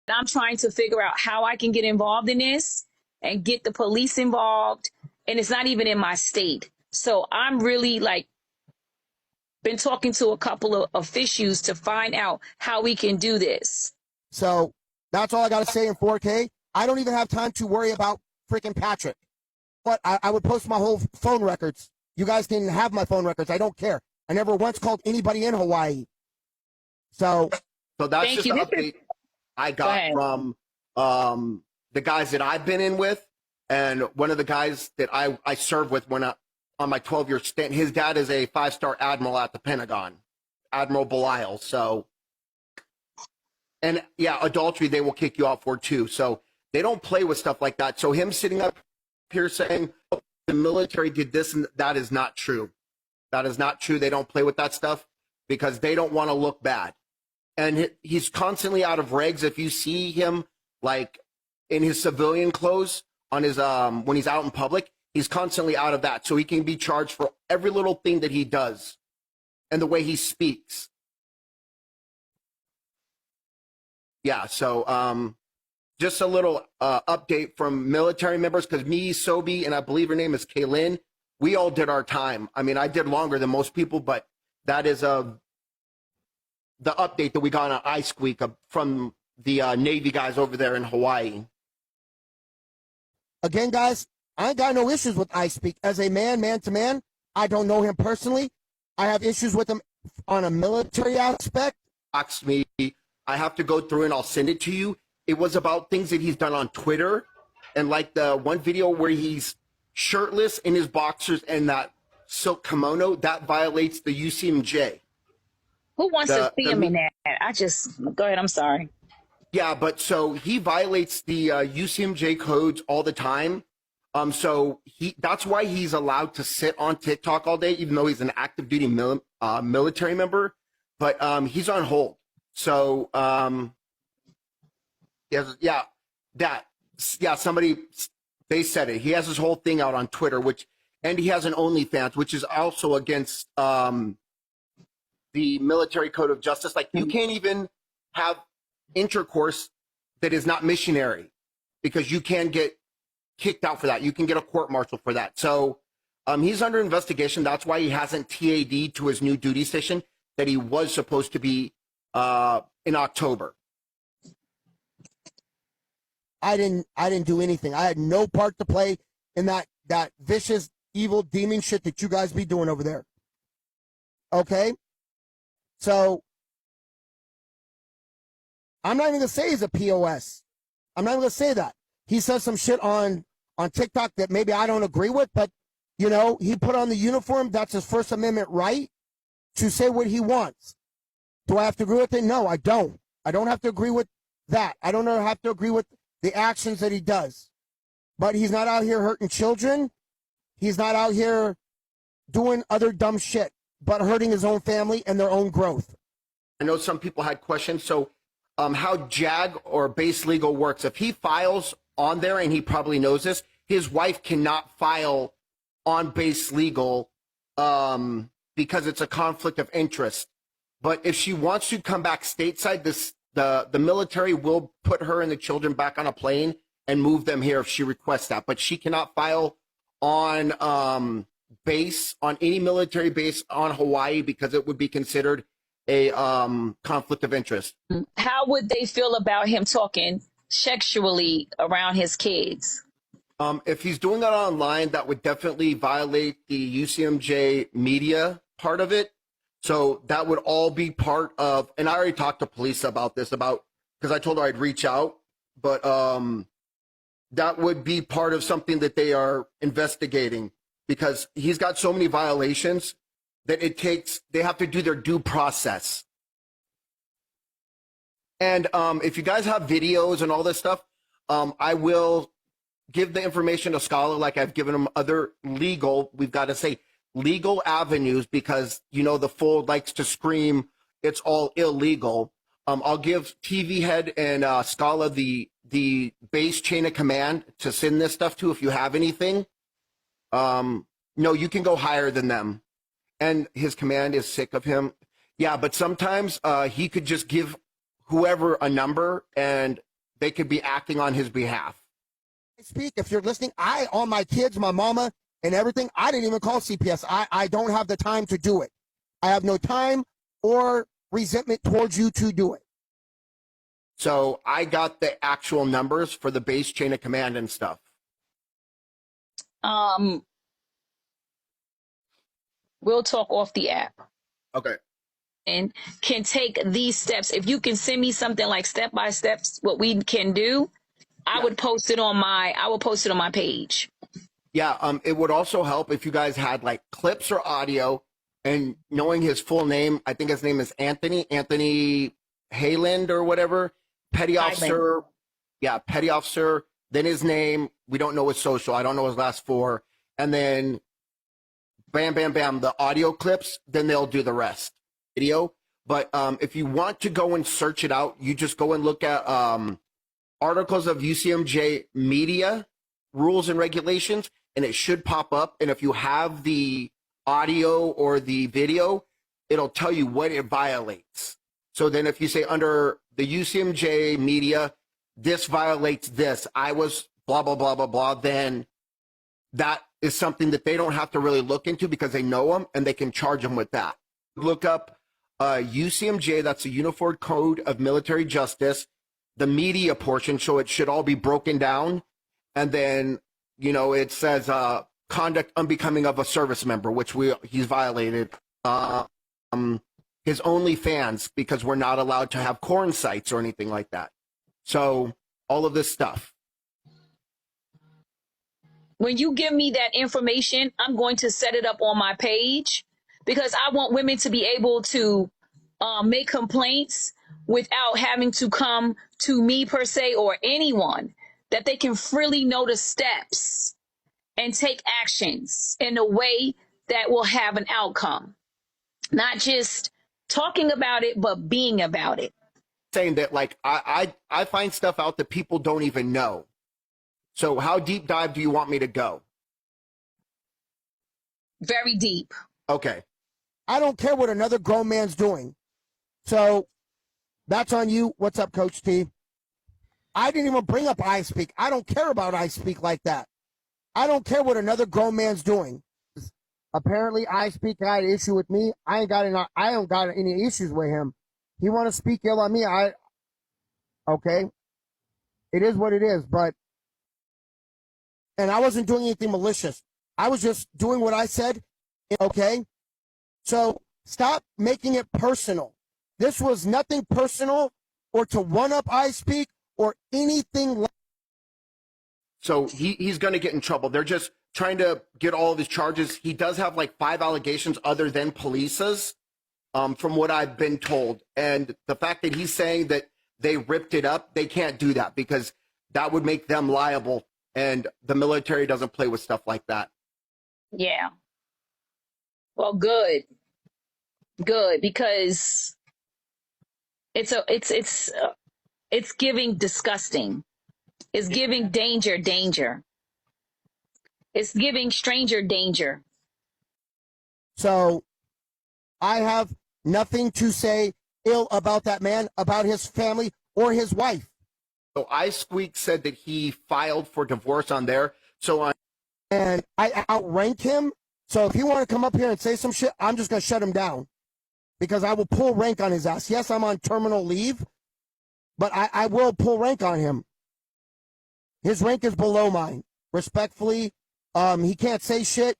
I'm trying to figure out how I can get involved in this and get the police involved. And it's not even in my state. So I'm really like been talking to a couple of officials to find out how we can do this. So that's all I got to say in 4K. I don't even have time to worry about freaking Patrick. But I would post my whole phone records. You guys can have my phone records. I don't care. I never once called anybody in Hawaii. So that's Thank just you. an update I got from the guys that I've been in with, and one of the guys that I served with when on my 12-year stint. His dad is a 5-star admiral at the Pentagon, Admiral Belial. So, and yeah, adultery they will kick you out for too. So they don't play with stuff like that. So him sitting up here saying, oh, the military did this and that is not true. That is not true. They don't play with that stuff because they don't want to look bad. And he's constantly out of regs. If you see him like in his civilian clothes on his when he's out in public, he's constantly out of that. So he can be charged for every little thing that he does and the way he speaks. Yeah, so just a little update from military members, because me, Sobi, and I believe her name is Kaylin, we all did our time. I mean, I did longer than most people, but that is the update that we got on Ice Week from the Navy guys over there in Hawaii. again, guys, I ain't got no issues with I Speak. As a man to man, I don't know him personally. I have issues with him on a military aspect. Asked me, I have to go through and I'll send it to you. It was about things that he's done on Twitter, and like the one video where he's shirtless in his boxers and that silk kimono, that violates the UCMJ. Who wants to see him in that? Go ahead. I'm sorry. Yeah, but so he violates the UCMJ codes all the time. So that's why he's allowed to sit on TikTok all day, even though he's an active duty military member. But he's on hold. So somebody, they said it. He has his whole thing out on Twitter, and he has an OnlyFans, which is also against the military code of justice. Like, you can't even have intercourse that is not missionary, because you can get kicked out for that. You can get a court martial for that. So he's under investigation. That's why he hasn't TAD'd to his new duty station that he was supposed to be in October. I didn't do anything. I had no part to play in that vicious, evil demon shit that you guys be doing over there. Okay? So I'm not even gonna say he's a POS. I'm not even gonna say that. He says some shit on TikTok that maybe I don't agree with, but you know, he put on the uniform. That's his First Amendment right to say what he wants. Do I have to agree with it? No, I don't. I don't have to agree with that. I don't have to agree with the actions that he does. But he's not out here hurting children. He's not out here doing other dumb shit, but hurting his own family and their own growth. I know some people had questions. So how JAG or base legal works, if he files on there, and he probably knows this, his wife cannot file on base legal because it's a conflict of interest. But if she wants to come back stateside, the military will put her and the children back on a plane and move them here if she requests that. But she cannot file on base, on any military base on Hawaii, because it would be considered a conflict of interest. How would they feel about him talking sexually around his kids? If he's doing that online, that would definitely violate the UCMJ media part of it. So that would all be part of, and I already talked to police about this, because I told her I'd reach out, but that would be part of something that they are investigating, because he's got so many violations that they have to do their due process. And if you guys have videos and all this stuff, I will give the information to Scholar like I've given him other legal, we've got to say, legal avenues, because, you know, the fold likes to scream it's all illegal. I'll give TV Head and Scala the base chain of command to send this stuff to if you have anything. No, you can go higher than them. And his command is sick of him. Yeah, but sometimes he could just give whoever a number, and they could be acting on his behalf. Speak, if you're listening, all my kids, my mama, and everything, I didn't even call CPS. I don't have the time to do it. I have no time or resentment towards you to do it. So I got the actual numbers for the base chain of command and stuff. We'll talk off the app. Okay. And can take these steps. If you can send me something like step by steps, what we can do, I would post it on my page. Yeah. It would also help if you guys had like clips or audio and knowing his full name. I think his name is Anthony Hayland or whatever. Petty officer. Yeah. Petty officer. Then his name. We don't know his social. I don't know his last four. And then bam, bam, bam, the audio clips, then they'll do the rest. Video. But if you want to go and search it out, you just go and look at articles of UCMJ media rules and regulations, and it should pop up. And if you have the audio or the video, it'll tell you what it violates. So then if you say under the UCMJ media, this violates this, I was blah, blah, blah, blah, blah, then that is something that they don't have to really look into because they know them and they can charge them with that. Look up UCMJ, that's the Uniform Code of Military Justice, the media portion, so it should all be broken down. And then, it says conduct unbecoming of a service member, which he's violated. His OnlyFans, because we're not allowed to have corn sites or anything like that. So all of this stuff. When you give me that information, I'm going to set it up on my page because I want women to be able to make complaints without having to come to me per se or anyone, that they can freely know the steps and take actions in a way that will have an outcome. Not just talking about it, but being about it. Saying that, like, I find stuff out that people don't even know. So how deep dive do you want me to go? Very deep. Okay. I don't care what another grown man's doing. So that's on you. What's up, Coach T? I didn't even bring up I Speak. I don't care about I Speak like that. I don't care what another grown man's doing. Apparently, I Speak had an issue with me. I don't got any issues with him. He want to speak ill on me. Okay. It is what it is, and I wasn't doing anything malicious. I was just doing what I said, okay? So stop making it personal. This was nothing personal or to one-up I Speak or anything like. So he's going to get in trouble. They're just trying to get all of his charges. He does have like 5 allegations other than police's, from what I've been told. And the fact that he's saying that they ripped it up, they can't do that because that would make them liable. And the military doesn't play with stuff like that. Yeah. Well, good, because it's giving disgusting. It's giving danger. It's giving stranger danger. So I have nothing to say ill about that man, about his family or his wife. So iSqueak said that he filed for divorce on there. And I outrank him. So if he want to come up here and say some shit, I'm just going to shut him down because I will pull rank on his ass. Yes, I'm on terminal leave, but I will pull rank on him. His rank is below mine. Respectfully, he can't say shit.